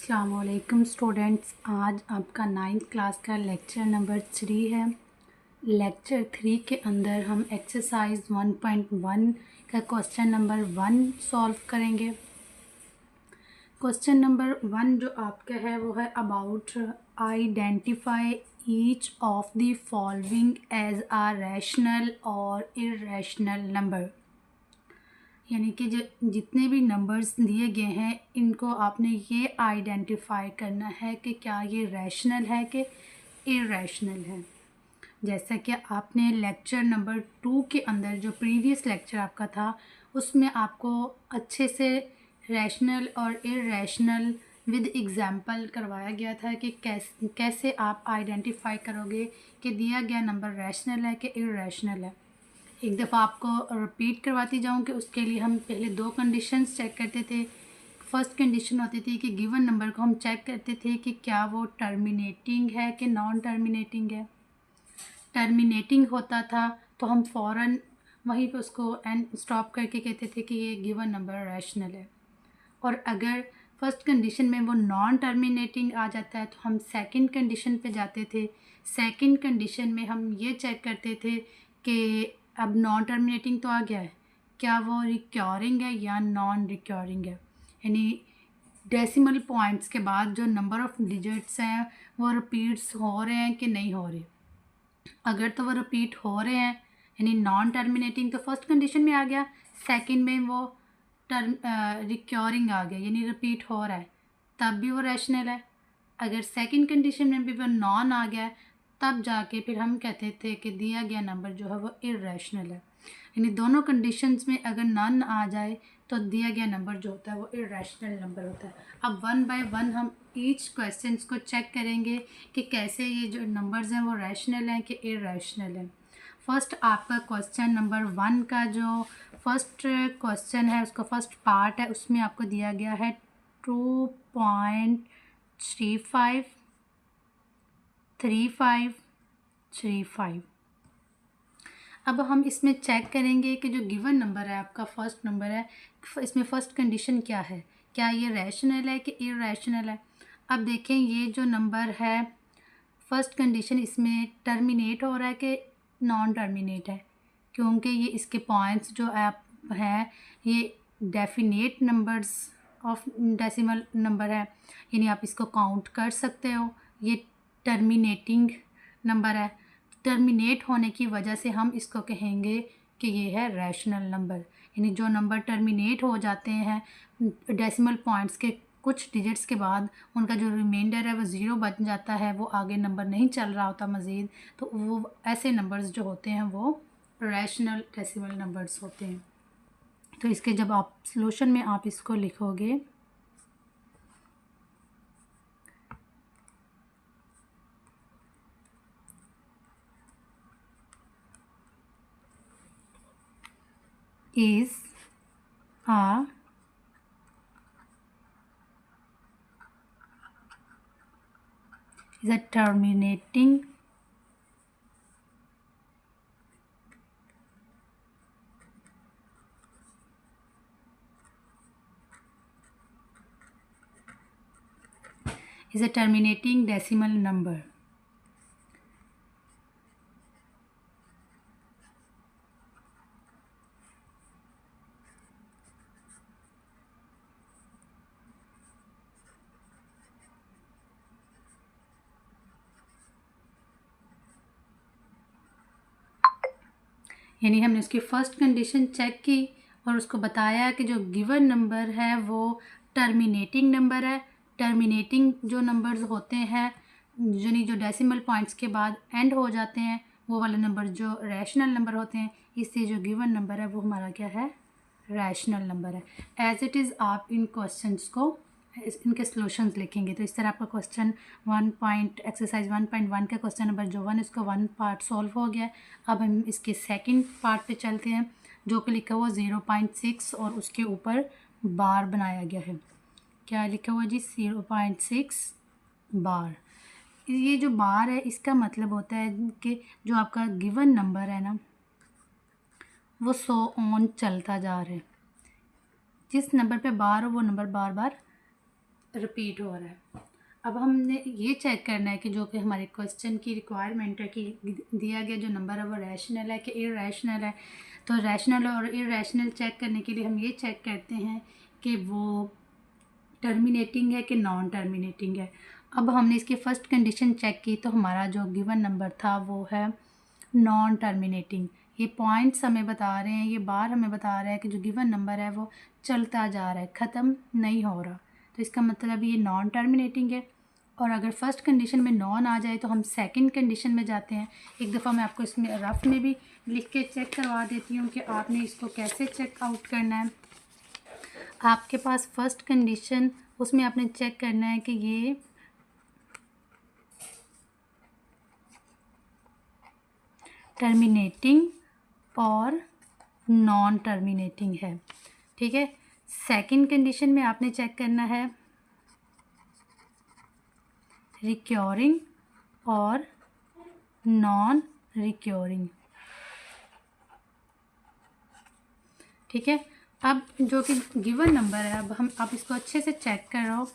अस्सलामुअलैकुम स्टूडेंट्स, आज आपका 9th क्लास का लेक्चर नंबर 3 है। लेक्चर 3 के अंदर हम एक्सरसाइज 1.1 का क्वेश्चन नंबर 1 सॉल्व करेंगे। क्वेश्चन नंबर 1 जो आपका है वो है about identify each of the following as a rational और इर्रेशनल नंबर। यानी कि जो जितने भी नंबर्स दिए गए हैं इनको आपने ये आइडेंटिफाई करना है कि क्या ये रैशनल है कि इर्रेशनल है। जैसा कि आपने लेक्चर नंबर 2 के अंदर जो प्रीवियस लेक्चर आपका था उसमें आपको अच्छे से रैशनल और इर्रेशनल विद एग्जांपल करवाया गया था कि कैसे आप आइडेंटिफाई करोगे कि दिया गया नंबर रैशनल है कि इर्रेशनल है। एक दफ़ा आपको रिपीट करवाती जाऊँ कि उसके लिए हम पहले 2 कंडीशंस चेक करते थे। फर्स्ट कंडीशन होती थी कि गिवन नंबर को हम चेक करते थे कि क्या वो टर्मिनेटिंग है कि नॉन टर्मिनेटिंग है। टर्मिनेटिंग होता था तो हम फ़ौरन वहीं पे उसको एंड स्टॉप करके कहते थे कि ये गिवन नंबर रैशनल है। और अगर फर्स्ट कंडीशन में वो नॉन टर्मिनेटिंग आ जाता है तो हम सेकंड कंडीशन पे जाते थे। सेकंड कंडीशन में हम ये चेक करते थे कि अब नॉन टर्मिनेटिंग तो आ गया है, क्या वो रिक्योरिंग है या नॉन रिक्योरिंग है। यानी डेसिमल पॉइंट्स के बाद जो नंबर ऑफ़ डिजिट्स हैं वो रिपीट्स हो रहे हैं कि नहीं हो रहे। अगर तो वो रिपीट हो रहे हैं यानी नॉन टर्मिनेटिंग तो फर्स्ट कंडीशन में आ गया, सेकंड में वो रिक्योरिंग आ गया यानी रिपीट हो रहा है, तब भी वो रैशनल है। अगर सेकंड कंडीशन में भी वो नॉन आ गया तब जाके फिर हम कहते थे कि दिया गया नंबर जो है वो इर्रेशनल है। यानी दोनों कंडीशंस में अगर नॉन आ जाए तो दिया गया नंबर जो होता है वो इर्रेशनल नंबर होता है। अब 1 बाय 1 हम ईच क्वेश्चंस को चेक करेंगे कि कैसे ये जो नंबर्स हैं वो रैशनल हैं कि इर्रेशनल हैं। फर्स्ट आपका क्वेश्चन नंबर 1 का जो फर्स्ट क्वेश्चन है उसका फर्स्ट पार्ट है, उसमें आपको दिया गया है 2.35 3535। अब हम इसमें चेक करेंगे कि जो गिवन नंबर है आपका फर्स्ट नंबर है इसमें फ़र्स्ट कंडीशन क्या है, क्या ये रैशनल है कि इर्रेशनल है। अब देखें ये जो नंबर है फर्स्ट कंडीशन इसमें टर्मिनेट हो रहा है कि नॉन टर्मिनेट है, क्योंकि ये इसके पॉइंट्स जो आप हैं ये definite numbers of decimal number है यानी आप इसको काउंट कर सकते हो। ये टर्मिनेटिंग नंबर है, टर्मिनेट होने की वजह से हम इसको कहेंगे कि ये है रैशनल नंबर। यानी जो नंबर टर्मिनेट हो जाते हैं डेसिमल पॉइंट्स के कुछ डिजिट्स के बाद उनका जो रिमाइंडर है वो ज़ीरो बच जाता है, वो आगे नंबर नहीं चल रहा होता मज़ीद, तो वो ऐसे नंबर्स जो होते हैं वो रैशनल डेसिमल नंबर्स होते हैं। तो इसके जब आप सॉल्यूशन में आप इसको लिखोगे is a terminating decimal number। यानी हमने उसकी फ़र्स्ट कंडीशन चेक की और उसको बताया कि जो गिवन नंबर है वो टर्मिनेटिंग नंबर है। टर्मिनेटिंग जो नंबर्स होते हैं यानी जो डेसिमल पॉइंट्स के बाद एंड हो जाते हैं वो वाले नंबर जो रैशनल नंबर होते हैं, इससे जो गिवन नंबर है वो हमारा क्या है, रैशनल नंबर है। एज इट इज़ आप इन क्वेश्चंस को इनके सॉल्यूशंस लिखेंगे। तो इस तरह आपका क्वेश्चन एक्सरसाइज 1.1 का क्वेश्चन नंबर जो 1 इसका 1 पार्ट सॉल्व हो गया। अब हम इसके सेकंड पार्ट पे चलते हैं जो कि लिखा हुआ 0.6 और उसके ऊपर बार बनाया गया है। क्या लिखा हुआ जी, 0.6 बार। ये जो बार है इसका मतलब होता है कि जो आपका गिवन नंबर है ना वो 100 ऑन चलता जा रहा है। जिस नंबर पे बार हो वो नंबर बार बार रिपीट हो रहा है। अब हमने ये चेक करना है कि जो कि हमारे क्वेश्चन की रिक्वायरमेंट है कि दिया गया जो नंबर है वो रैशनल है कि इरैशनल है। तो रैशनल और इरैशनल चेक करने के लिए हम ये चेक करते हैं कि वो टर्मिनेटिंग है कि नॉन टर्मिनेटिंग है। अब हमने इसकी फ़र्स्ट कंडीशन चेक की तो हमारा जो गिवन नंबर था वो है नॉन टर्मिनेटिंग। ये पॉइंट्स हमें बता रहे हैं, ये बार हमें बता रहा है कि जो गिवन नंबर है वो चलता जा रहा है, ख़त्म नहीं हो रहा। तो इसका मतलब ये नॉन टर्मिनेटिंग है। और अगर फर्स्ट कंडीशन में नॉन आ जाए तो हम सेकंड कंडीशन में जाते हैं। एक दफ़ा मैं आपको इसमें रफ में भी लिख के चेक करवा देती हूँ कि आपने इसको कैसे चेक आउट करना है। आपके पास फर्स्ट कंडीशन, उसमें आपने चेक करना है कि ये टर्मिनेटिंग और नॉन टर्मिनेटिंग है, ठीक है। सेकंड कंडीशन में आपने चेक करना है रिक्योरिंग और नॉन रिक्योरिंग, ठीक है। अब जो कि गिवन नंबर है, अब हम आप इसको अच्छे से चेक करो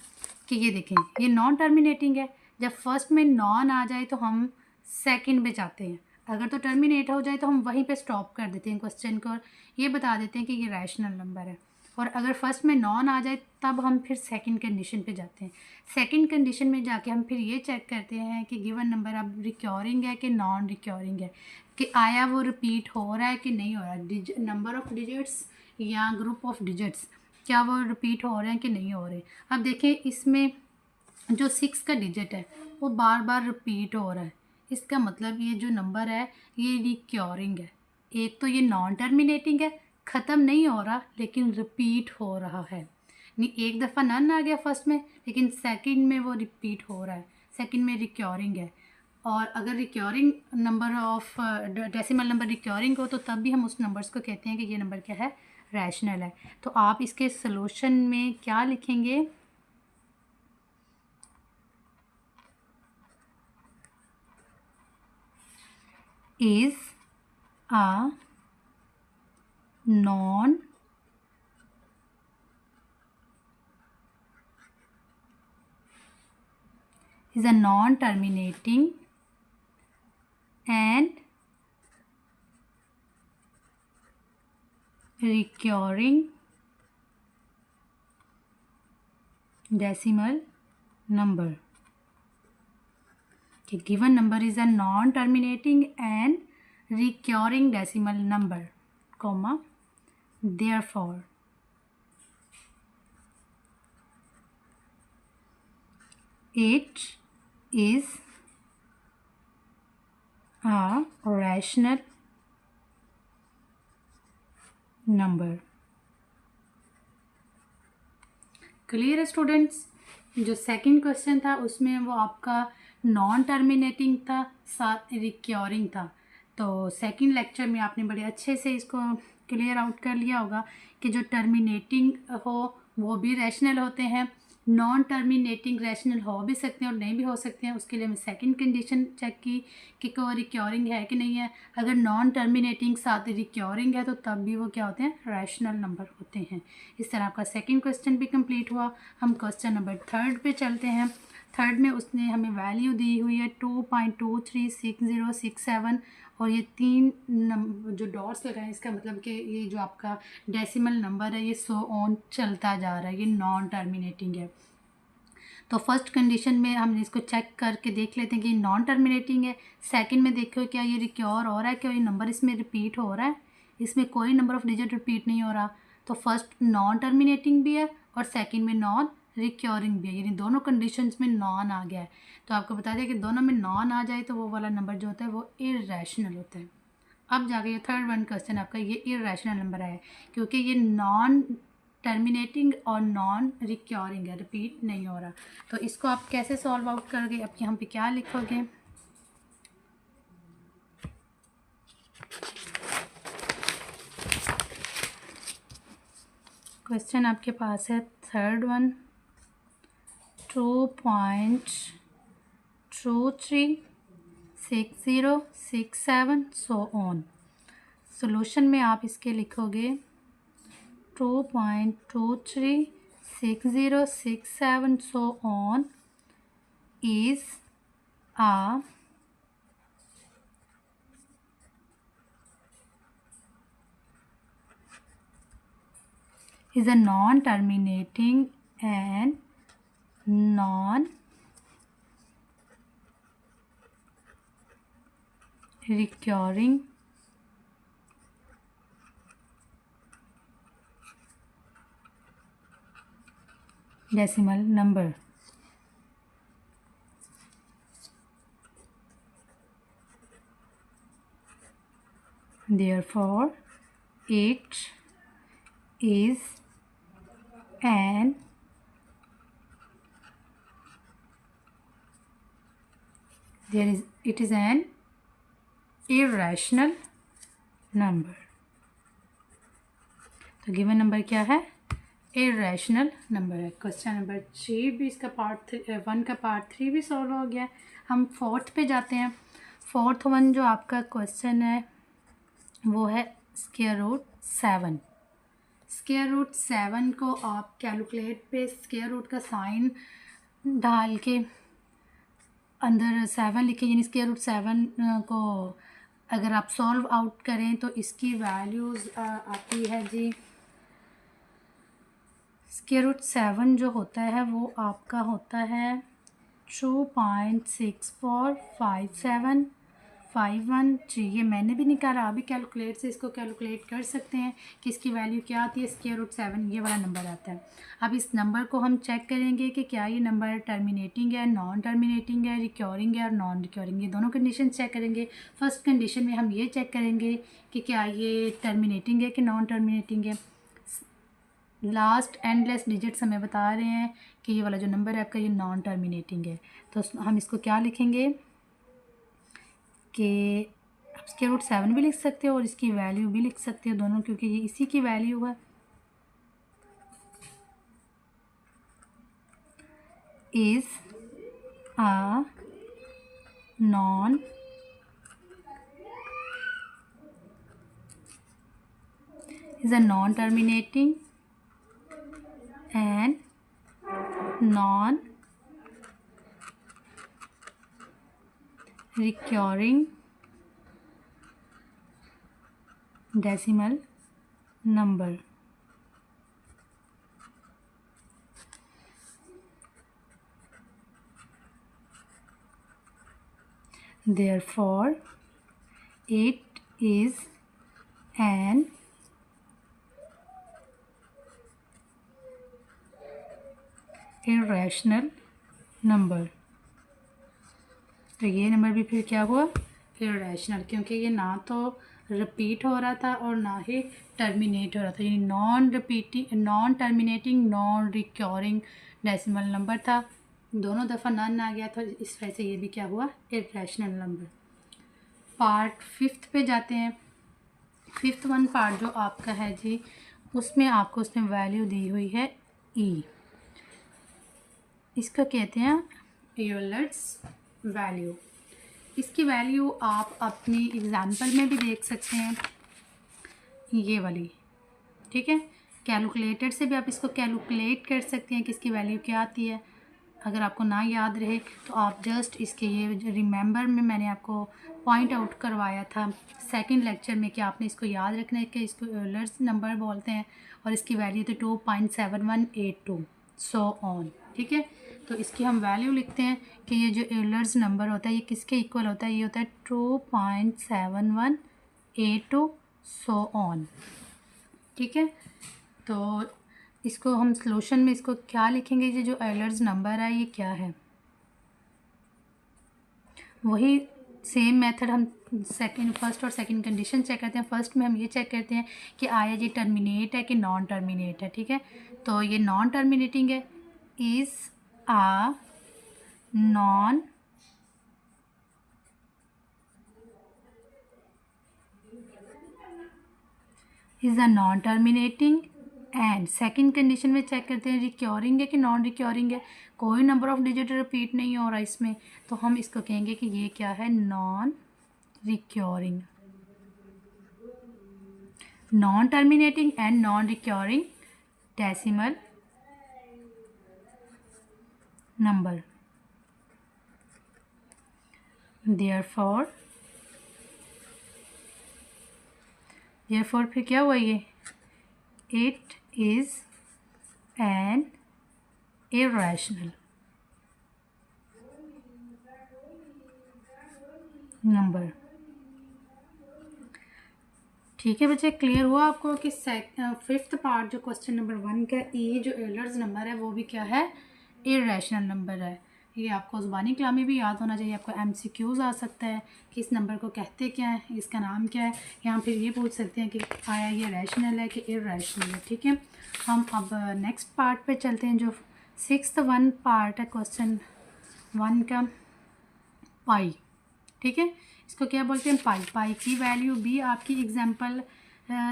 कि ये देखें ये नॉन टर्मिनेटिंग है। जब फर्स्ट में नॉन आ जाए तो हम सेकंड में जाते हैं, अगर तो टर्मिनेट हो जाए तो हम वहीं पे स्टॉप कर देते हैं क्वेश्चन को और ये बता देते हैं कि ये रैशनल नंबर है। और अगर फर्स्ट में नॉन आ जाए तब हम फिर सेकंड कंडीशन पे जाते हैं। सेकंड कंडीशन में जाके हम फिर ये चेक करते हैं कि गिवन नंबर अब रिक्योरिंग है कि नॉन रिक्योरिंग है, कि आया वो रिपीट हो रहा है कि नहीं हो रहा है, नंबर ऑफ़ डिजिट्स या ग्रुप ऑफ डिजिट्स क्या वो रिपीट हो रहे हैं कि नहीं हो रहे। अब देखिए इसमें जो 6 का डिजिट है वो बार बार रिपीट हो रहा है, इसका मतलब ये जो नंबर है ये रिक्योरिंग है। एक तो ये नॉन टर्मिनेटिंग है, ख़त्म नहीं हो रहा लेकिन रिपीट हो रहा है। नहीं, एक दफ़ा नन आ गया फर्स्ट में लेकिन सेकंड में वो रिपीट हो रहा है, सेकंड में रिक्योरिंग है। और अगर recurring number of decimal number recurring हो तो तब भी हम उस नंबर्स को कहते हैं कि ये नंबर क्या है, रैशनल है। तो आप इसके सॉल्यूशन में क्या लिखेंगे, is a non is a non terminating and recurring decimal number. Okay, given number is a non terminating and recurring decimal number, comma, therefore it is a rational number. Clear है students. जो second question था उसमें वो आपका non terminating था, साथ recurring था। तो सेकंड लेक्चर में आपने बड़े अच्छे से इसको क्लियर आउट कर लिया होगा कि जो टर्मिनेटिंग हो वो भी रैशनल होते हैं, नॉन टर्मिनेटिंग रैशनल हो भी सकते हैं और नहीं भी हो सकते हैं। उसके लिए मैं सेकंड कंडीशन चेक की कि वो रिक्योरिंग है कि नहीं है। अगर नॉन टर्मिनेटिंग साथ रिक्योरिंग है तो तब भी वो क्या होते हैं, रैशनल नंबर होते हैं। इस तरह आपका सेकंड क्वेश्चन भी कंप्लीट हुआ। हम क्वेश्चन नंबर थर्ड पे चलते हैं। थर्ड में उसने हमें वैल्यू दी हुई है 2.236067 और ये 3 जो डॉट्स लगाए इसका मतलब कि ये जो आपका डेसिमल नंबर है ये सो ऑन चलता जा रहा है, ये नॉन टर्मिनेटिंग है। तो फर्स्ट कंडीशन में हम इसको चेक करके देख लेते हैं कि नॉन टर्मिनेटिंग है। सेकंड में देखो क्या ये रिक्योर हो रहा है, क्या ये नंबर इसमें रिपीट हो रहा है, इसमें कोई नंबर ऑफ डिजिट रिपीट नहीं हो रहा। तो फर्स्ट नॉन टर्मिनेटिंग भी है और सेकंड में नॉन रिक्योरिंग भी है, यानी दोनों कंडीशंस में नॉन आ गया है। तो आपको बता दें कि दोनों में नॉन आ जाए तो वो वाला नंबर जो होता है वो इरैशनल होता है। अब जाके ये थर्ड वन क्वेश्चन आपका ये इरैशनल नंबर है क्योंकि ये नॉन टर्मिनेटिंग और नॉन रिक्योरिंग है, रिपीट नहीं हो रहा। तो इसको आप कैसे सॉल्व आउट करोगे, अब यहाँ पे क्या लिखोगे, क्वेश्चन आपके पास है third one 2.236067 so on. Solution में आप इसके लिखोगे 2.236067 6067 so on is a non-terminating and non-recurring decimal number. Therefore, it is an irrational number. तो गिवन नंबर क्या है? इरेशनल नंबर है। क्वेश्चन नंबर 3 भी इसका पार्ट 1 का पार्ट 3 भी सॉल्व हो गया। हम फोर्थ पे जाते हैं। फोर्थ वन जो आपका क्वेश्चन है वो है स्क्वायर रूट 7। स्क्वायर रूट 7 को आप कैलकुलेट पे स्क्वायर रूट का साइन डाल के अंदर 7 लिखे, यानी स्क्वायर रूट 7 को अगर आप सॉल्व आउट करें तो इसकी वैल्यूज़ आती है जी। स्क्वायर रूट 7 जो होता है वो आपका होता है 2.645751 जी। ये मैंने भी निकाला, अभी कैलकुलेट से इसको कैलकुलेट कर सकते हैं कि इसकी वैल्यू क्या आती है। स्क्वायर रूट 7 ये वाला नंबर आता है। अब इस नंबर को हम चेक करेंगे कि क्या ये नंबर टर्मिनेटिंग है, नॉन टर्मिनेटिंग है, रिक्योरिंग है और नॉन रिक्योरिंग, ये दोनों कंडीशन चेक करेंगे। फर्स्ट कंडीशन में हम ये चेक करेंगे कि क्या ये टर्मिनेटिंग है कि नॉन टर्मिनेटिंग है। लास्ट एंडलेस डिजिट्स हमें बता रहे हैं कि ये वाला जो नंबर है आपका ये नॉन टर्मिनेटिंग है। तो हम इसको क्या लिखेंगे कि आप स्क्वायर रूट 7 भी लिख सकते हो और इसकी वैल्यू भी लिख सकते हो दोनों, क्योंकि ये इसी की वैल्यू है। Is a non terminating and non recurring decimal number. Therefore, it is an irrational number. तो ये नंबर भी फिर क्या हुआ? इरेशनल, क्योंकि ये ना तो रिपीट हो रहा था और ना ही टर्मिनेट हो रहा था, यानी non terminating non recurring decimal number था। दोनों दफ़ा नन आ गया था, इस वजह से ये भी क्या हुआ? Irrational number. पार्ट 5 पे जाते हैं। 5th वन पार्ट जो आपका है जी, उसमें आपको उसमें वैल्यू दी हुई है ई। इसको कहते हैं यूलर्स वैल्यू। इसकी वैल्यू आप अपनी एग्जाम्पल में भी देख सकते हैं, ये वाली, ठीक है। कैलकुलेटर से भी आप इसको कैलकुलेट कर सकते हैं कि इसकी वैल्यू क्या आती है। अगर आपको ना याद रहे तो आप जस्ट इसके ये रिमेंबर में मैंने आपको पॉइंट आउट करवाया था सेकंड लेक्चर में कि आपने इसको याद रखना है कि इसको यूलर्स नंबर बोलते हैं और इसकी वैल्यू तो 2.7182 सो ऑन, ठीक है। तो इसकी हम वैल्यू लिखते हैं कि ये जो यूलर्स नंबर होता है ये किसके इक्वल होता है? ये होता है 2.7182 सो ऑन, ठीक है। तो इसको हम सॉल्यूशन में इसको क्या लिखेंगे? ये जो यूलर्स नंबर है ये क्या है? वही सेम मेथड हम फर्स्ट और सेकंड कंडीशन चेक करते हैं। फर्स्ट में हम ये चेक करते हैं कि आया ये टर्मिनेट है कि नॉन टर्मिनेट है, ठीक है। तो ये नॉन टर्मिनेटिंग है, is a non terminating and second condition में चेक करते हैं रिक्योरिंग है कि नॉन रिक्योरिंग है। कोई नंबर ऑफ डिजिट रिपीट नहीं हो रहा इसमें, तो हम इसको कहेंगे कि ये क्या है? Non recurring. Non terminating and non recurring decimal number. Therefore फिर क्या हुआ ये, it is an irrational number. ठीक है बच्चे, क्लियर हुआ आपको कि फिफ्थ पार्ट जो क्वेश्चन नंबर 1 का ये जो एलर्स नंबर है वो भी क्या है, इरेशनल नंबर है। ये आपको ज़ुबानी कलामी भी याद होना चाहिए। आपको एमसीक्यूज़ आ सकता है कि इस नंबर को कहते क्या है, इसका नाम क्या है, या फिर ये पूछ सकते हैं कि आया ये रैशनल है कि इरेशनल है। ठीक है, हम अब नेक्स्ट पार्ट पे चलते हैं जो सिक्स्थ वन पार्ट है क्वेश्चन 1 का, पाई। ठीक है, इसको क्या बोलते हैं, पाई। पाई की वैल्यू भी आपकी एग्जाम्पल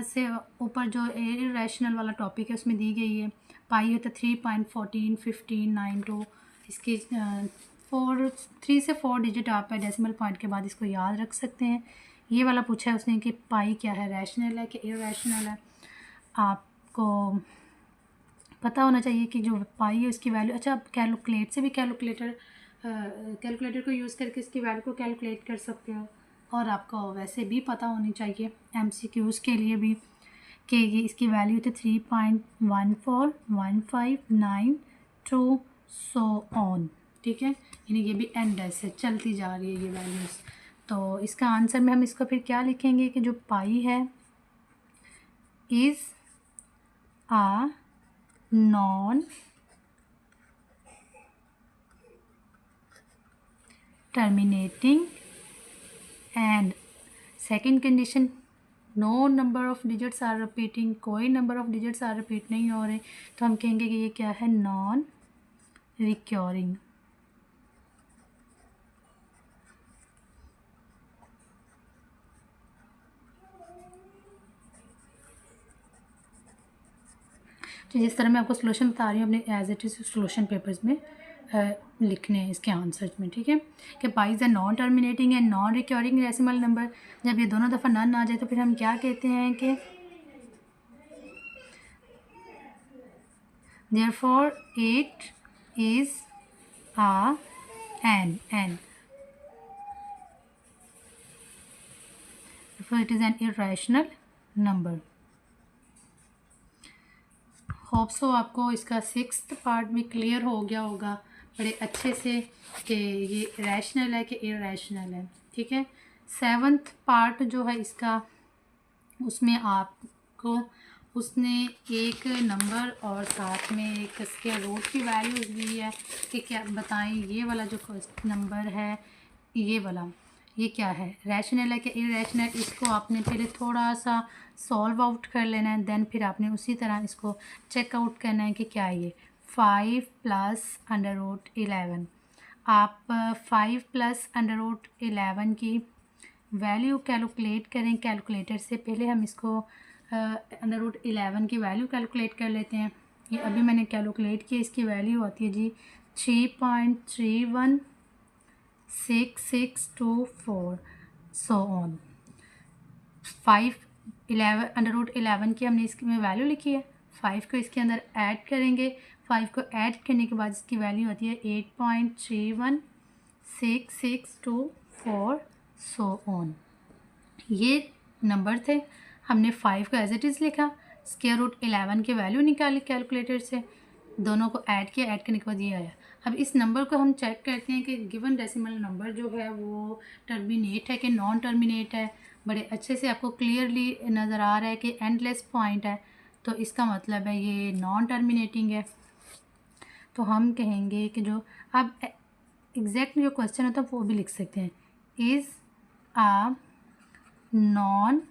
से ऊपर जो इरेशनल वाला टॉपिक है उसमें दी गई है। पाई होता है 3.141592। इसकी 3 से 4 डिजिट आप डेसिमल पॉइंट के बाद इसको याद रख सकते हैं। ये वाला पूछा है उसने कि पाई क्या है, रैशनल है कि इरेशनल है। आपको पता होना चाहिए कि जो पाई है उसकी वैल्यू, अच्छा आप कैलकुलेट से भी कैलकुलेटर को यूज़ करके इसकी वैल्यू को कैलकुलेट कर सकते हो। और आपको वैसे भी पता होनी चाहिए एमसीक्यूज़ के लिए भी कि ये इसकी वैल्यू थी 3.141592 सो ऑन। ठीक है, यानी ये भी एंड ऐसे चलती जा रही है ये वैल्यूज़। तो इसका आंसर में हम इसको फिर क्या लिखेंगे कि जो पाई है is a non terminating and second condition no number of digits are repeating, कोई number of digits are repeat नहीं हो रहे, तो हम कहेंगे कि ये क्या है, नॉन रिक्योरिंग। तो जिस तरह मैं आपको सोल्यूशन बता रही हूँ अपने as it is solution papers में लिखने हैं इसके आंसर्स में। ठीक है, कि pi is a non terminating and non recurring decimal number. जब ये दोनों दफ़ा नन आ जाए तो फिर हम क्या कहते हैं कि therefore it is a n therefore it is an irrational number। Hope so आपको इसका सिक्स्थ पार्ट भी क्लियर हो गया होगा बड़े अच्छे से कि ये रैशनल है कि इरेशनल है। ठीक है, सेवन्थ पार्ट जो है इसका, उसमें आपको उसने एक नंबर और साथ में एक स्क्वायर रूट की वैल्यूज़ दी है कि क्या बताएं ये वाला जो नंबर है, ये वाला ये क्या है, रैशनल है कि इरेशनल। इसको आपने पहले थोड़ा सा सॉल्व आउट कर लेना है, देन फिर आपने उसी तरह इसको चेक आउट करना है कि क्या है ये 5 + √11। आप 5 + √11 की वैल्यू कैलकुलेट करें कैलकुलेटर से। पहले हम इसको √11 की वैल्यू कैलकुलेट कर लेते हैं। ये अभी मैंने कैलकुलेट किया, इसकी वैल्यू आती है जी 3.316624 सो ऑन। 5 √11 की हमने इसकी में वैल्यू लिखी है, 5 को इसके अंदर ऐड करेंगे, 5 को ऐड करने के बाद इसकी वैल्यू आती है 8.316624 सो ऑन। ये नंबर थे, हमने 5 को एज इट इज़ लिखा, √11 की वैल्यू निकाली कैलकुलेटर से, दोनों को ऐड किया, ऐड करने के बाद ये आया। अब इस नंबर को हम चेक करते हैं कि गिवन डेसिमल नंबर जो है वो टर्मिनेट है कि नॉन टर्मिनेट है। बड़े अच्छे से आपको क्लियरली नज़र आ रहा है कि एंडलेस पॉइंट है, तो इसका मतलब है ये नॉन टर्मिनेटिंग है। तो हम कहेंगे कि जो अब एग्जैक्ट जो क्वेश्चन होता है वो भी लिख सकते हैं, is a non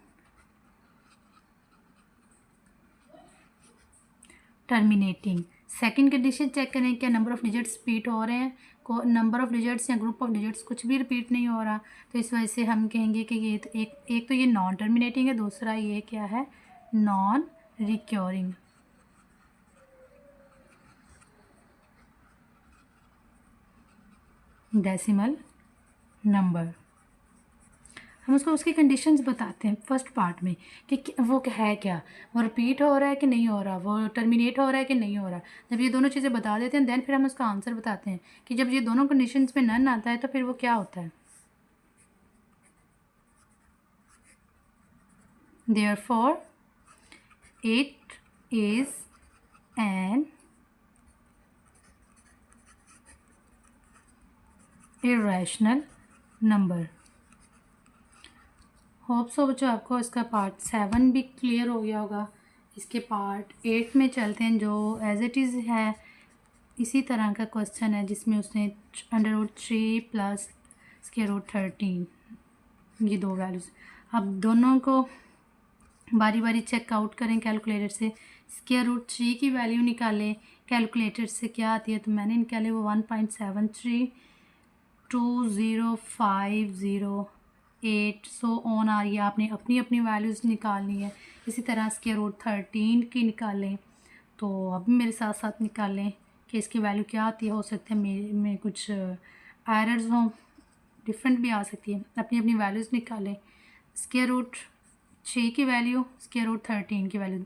terminating. Second condition check करें क्या नंबर ऑफ़ डिजिट्स रिपीट हो रहे हैं, को नंबर ऑफ़ डिजिट्स या ग्रुप ऑफ डिजिट्स कुछ भी रिपीट नहीं हो रहा, तो इस वजह से हम कहेंगे कि ये तो एक तो ये नॉन टर्मिनेटिंग है, दूसरा ये क्या है, नॉन रिक्योरिंग। डेसिमल नंबर हम उसको उसकी कंडीशंस बताते हैं फर्स्ट पार्ट में कि वो है क्या, वो रिपीट हो रहा है कि नहीं हो रहा, वो टर्मिनेट हो रहा है कि नहीं हो रहा। जब ये दोनों चीज़ें बता देते हैं देन फिर हम उसका आंसर बताते हैं कि जब ये दोनों कंडीशंस में नन आता है तो फिर वो क्या होता है। Therefore, it is an irrational number। Hope so बच्चों आपको इसका पार्ट 7 भी क्लियर हो गया होगा। इसके पार्ट 8 में चलते हैं जो एज इट इज़ है इसी तरह का क्वेश्चन है जिसमें उसने √3 प्लस √13 ये दो वैल्यूज़। अब दोनों को बारी बारी चेकआउट करें कैलकुलेटर से। √3 की वैल्यू निकालें कैलकुलेटर से क्या आती है, तो मैंने निकाले वो 1.732050 सो ऑन आ रही है। आपने अपनी अपनी वैल्यूज़ निकालनी है। इसी तरह √13 की निकालें तो अब मेरे साथ साथ निकालें कि इसकी वैल्यू क्या आती है। हो सकता है मेरे में कुछ एरर्स हों, डिफरेंट भी आ सकती है। अपनी अपनी वैल्यूज़ निकालें। √3 की वैल्यू √13 की वैल्यू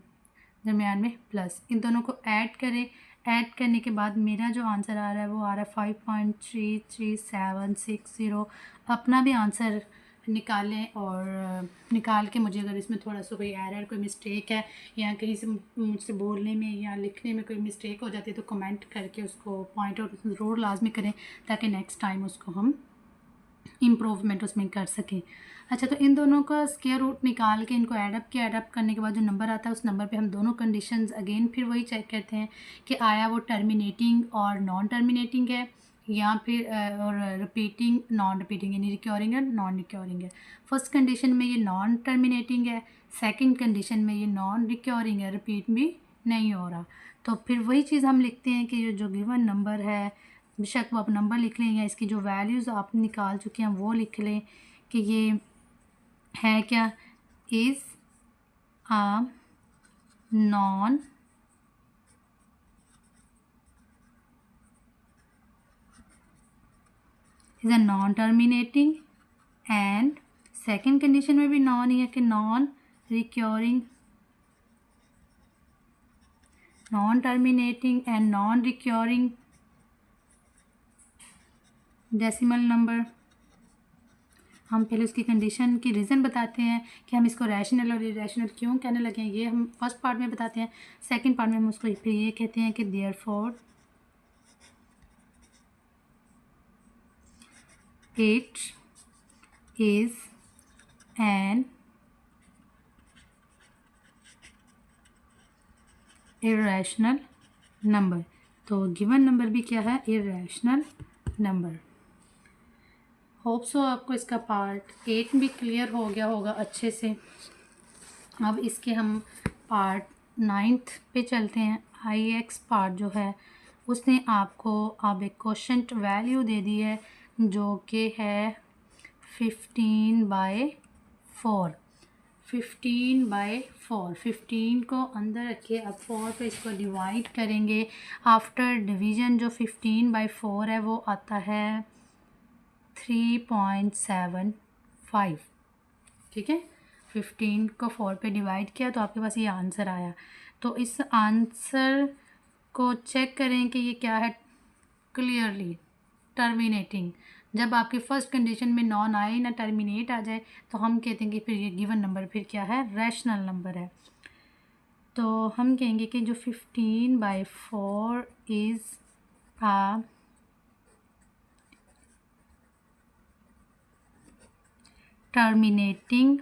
दरमियान में प्लस, इन दोनों को ऐड करें। ऐड करने के बाद मेरा जो आंसर आ रहा है वो आ रहा है 5.33760। अपना भी आंसर निकालें और निकाल के मुझे अगर इसमें थोड़ा सा कोई एरर कोई मिस्टेक है या कहीं से मुझसे बोलने में या लिखने में कोई मिस्टेक हो जाती है तो कमेंट करके उसको पॉइंट आउट ज़रूर लाजमी करें ताकि नेक्स्ट टाइम उसको हम इम्प्रूवमेंट उसमें कर सकें। अच्छा, तो इन दोनों का स्क्वायर रूट निकाल के इनको ऐडअप किया। ऐडअप करने के बाद जो नंबर आता है उस नंबर पे हम दोनों कंडीशंस अगेन फिर वही चेक करते हैं कि आया वो टर्मिनेटिंग और नॉन टर्मिनेटिंग है या फिर और रिपीटिंग नॉन रिपीटिंग यानी रिक्योरिंग है नॉन रिक्योरिंग है। फर्स्ट कंडीशन में ये नॉन टर्मिनेटिंग है, सेकंड कंडीशन में ये नॉन रिक्योरिंग है, रिपीट भी नहीं हो रहा। तो फिर वही चीज़ हम लिखते हैं कि जो गिवन नंबर है, बेशक वो आप नंबर लिख लें या इसकी जो वैल्यूज़ आप निकाल चुके हैं वो लिख लें कि ये है क्या, is a non is a non terminating and second condition में भी नॉन ही है कि non recurring, non terminating and non recurring decimal number. हम पहले उसकी कंडीशन की रीज़न बताते हैं कि हम इसको रैशनल और इरेशनल क्यों कहने लगे हैं, ये हम फर्स्ट पार्ट में बताते हैं। सेकंड पार्ट में हम उसको फिर ये कहते हैं कि therefore it is an irrational number. तो गिवन नंबर भी क्या है, इरेशनल नंबर। होप सो आपको इसका पार्ट 8 भी क्लियर हो गया होगा अच्छे से। अब इसके हम पार्ट 9 पे चलते हैं। IX पार्ट जो है उसने आपको अब एक क्वोशंट वैल्यू दे दी है जो कि है 15/4। 15/4, 15 को अंदर रखिए। अब 4 पे इसको डिवाइड करेंगे। आफ्टर डिवीज़न जो 15/4 है वो आता है 3.75। ठीक है, 15 को 4 पे डिवाइड किया तो आपके पास ये आंसर आया। तो इस आंसर को चेक करें कि ये क्या है, क्लियरली टर्मिनेटिंग। जब आपकी फ़र्स्ट कंडीशन में नॉन आए ना टर्मिनेट आ जाए तो हम कहते हैं कि फिर ये गिवन नंबर फिर क्या है, रैशनल नंबर है। तो हम कहेंगे कि जो 15/4 इज़ आ टर्मिनेटिंग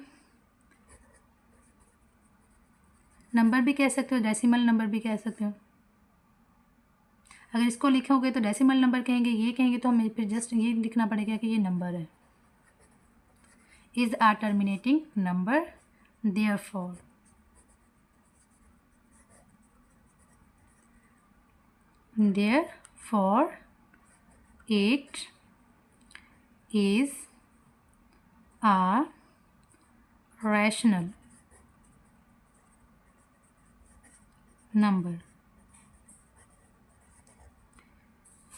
नंबर भी कह सकते हो, डेसिमल नंबर भी कह सकते हो। अगर इसको लिखोगे तो डेसिमल नंबर कहेंगे, ये कहेंगे तो हमें फिर जस्ट ये लिखना पड़ेगा कि ये नंबर है। Is a terminating number, therefore it is a rational number.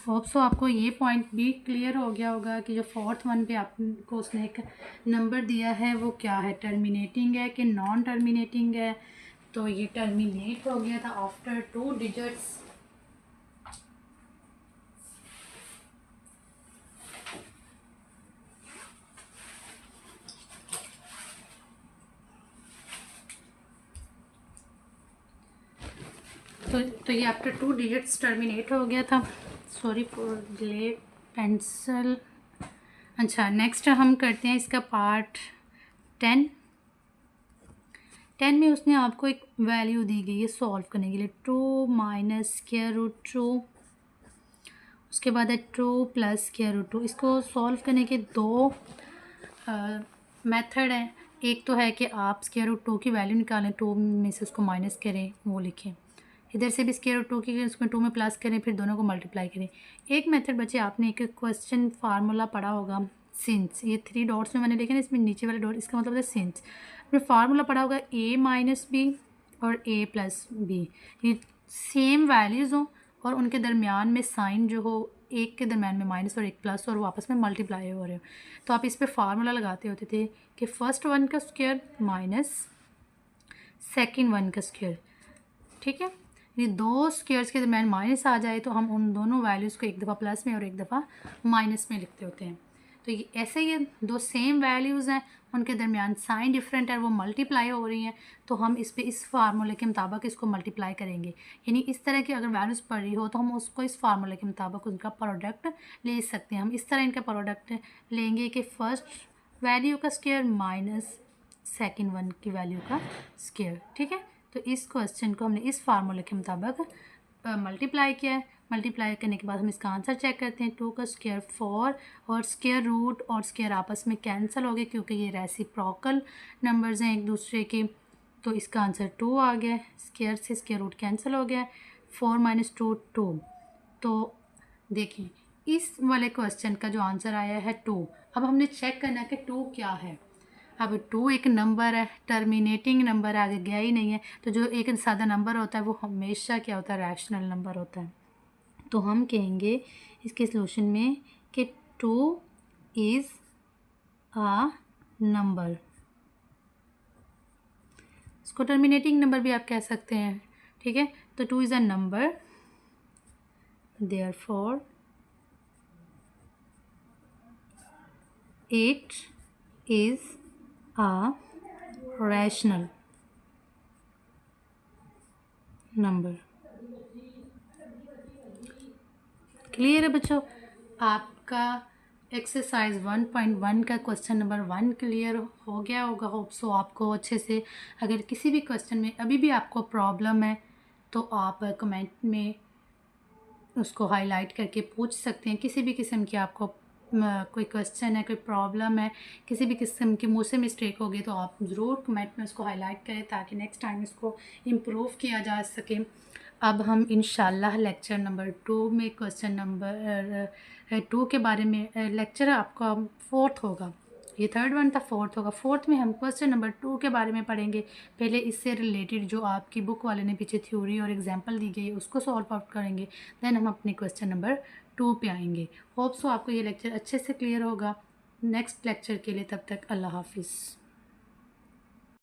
Hope so आपको ये पॉइंट भी क्लियर हो गया होगा कि जो फोर्थ वन पे आपको उसने एक नंबर दिया है वो क्या है, टर्मिनेटिंग है कि नॉन टर्मिनेटिंग है। तो ये टर्मिनेट हो गया था आफ्टर 2 डिजिट्स। तो ये आफ्टर 2 डिजिट्स टर्मिनेट हो गया था। Sorry for delay pencil. अच्छा, नेक्स्ट हम करते हैं इसका पार्ट 10 में उसने आपको एक वैल्यू दी गई है सॉल्व करने के लिए, 2 माइनस स्क्वायर रूट 2, उसके बाद है 2 प्लस स्क्वायर रूट 2। इसको सॉल्व करने के दो मेथड हैं। एक तो है कि आप स्क्वायर रूट 2 की वैल्यू निकालें, 2 में से उसको माइनस करें, वो लिखें। इधर से भी स्क्वायर रूट 2 की उसमें 2 में प्लस करें, फिर दोनों को मल्टीप्लाई करें। एक मेथड बच्चे आपने एक क्वेश्चन फार्मूला पढ़ा होगा, सिंस। ये 3 डॉट्स में मैंने लिखे ना, इसमें नीचे वाले डॉट इसका मतलब है सिंस। फिर फार्मूला पढ़ा होगा a माइनस बी और a प्लस बी, ये सेम वैल्यूज़ हों और उनके दरमियान में साइन जो हो, एक के दरमियान में माइनस और एक प्लस, और वो आपस में मल्टीप्लाई हो रहे हो। तो आप इस पर फार्मूला लगाते होते थे कि फर्स्ट वन का स्क्वायर माइनस सेकेंड वन का स्क्वायर। ठीक है, ये दो स्क्वायर्स के दरमियान माइनस आ जाए तो हम उन दोनों वैल्यूज़ को एक दफ़ा प्लस में और एक दफ़ा माइनस में लिखते होते हैं। तो ये ऐसे ही दो सेम वैल्यूज़ हैं, उनके दरमियान साइन डिफरेंट है, वो मल्टीप्लाई हो रही हैं, तो हम इस पे इस फार्मूले के मुताबिक इसको मल्टीप्लाई करेंगे। यानी इस तरह की अगर वैल्यूज़ पड़ रही हो तो हम उसको इस फार्मूले के मुताबिक उनका प्रोडक्ट ले सकते हैं। हम इस तरह इनका प्रोडक्ट लेंगे कि फ़र्स्ट वैल्यू का स्क्वायर माइनस सेकेंड वन की वैल्यू का स्क्वायर। ठीक है, तो इस क्वेश्चन को हमने इस फार्मूले के मुताबिक मल्टीप्लाई किया है। मल्टीप्लाई करने के बाद हम इसका आंसर चेक करते हैं। 2 का स्क्वायर 4 और स्क्वायर रूट और स्क्वायर आपस में कैंसिल हो गए क्योंकि ये रेसिप्रोकल नंबर्स हैं एक दूसरे के। तो इसका आंसर 2 आ गया। स्क्वायर से स्क्वायर रूट कैंसिल हो गया। 4 माइनस 2 2। तो देखिए इस वाले क्वेश्चन का जो आंसर आया है 2। अब हमने चेक करना है कि 2 क्या है। अब 2 एक नंबर है, टर्मिनेटिंग नंबर, आगे गया ही नहीं है। तो जो एक सादा नंबर होता है वो हमेशा क्या होता है, रैशनल नंबर होता है। तो हम कहेंगे इसके सलूशन में कि 2 इज़ आ नंबर। इसको टर्मिनेटिंग नंबर भी आप कह सकते हैं। ठीक है, तो 2 is a number, therefore 8 is a rational number। Clear है बच्चों? आपका एक्सरसाइज 1.1 का क्वेश्चन नंबर 1 क्लियर हो गया होगा। होप सो आपको अच्छे से। अगर किसी भी क्वेश्चन में अभी भी आपको प्रॉब्लम है तो आप कमेंट में उसको हाईलाइट करके पूछ सकते हैं। किसी भी किस्म की आपको कोई क्वेश्चन है, कोई प्रॉब्लम है, किसी भी किस्म की मुझसे मिस्टेक होगी तो आप ज़रूर कमेंट में उसको हाईलाइट करें ताकि नेक्स्ट टाइम इसको इम्प्रूव किया जा सके। अब हम इंशाल्लाह लेक्चर नंबर 2 में क्वेश्चन नंबर 2 के बारे में लेक्चर आपका 4th होगा। ये 3rd वन था, 4th होगा। 4th में हम क्वेश्चन नंबर 2 के बारे में पढ़ेंगे। पहले इससे रिलेटेड जो आपकी बुक वाले ने पीछे थ्योरी और एग्जांपल दी गई है उसको सॉल्व आउट करेंगे। देन हम अपने क्वेश्चन नंबर 2 पे आएंगे। होप सो आपको ये लेक्चर अच्छे से क्लियर होगा। नेक्स्ट लेक्चर के लिए तब तक अल्लाह हाफिज़।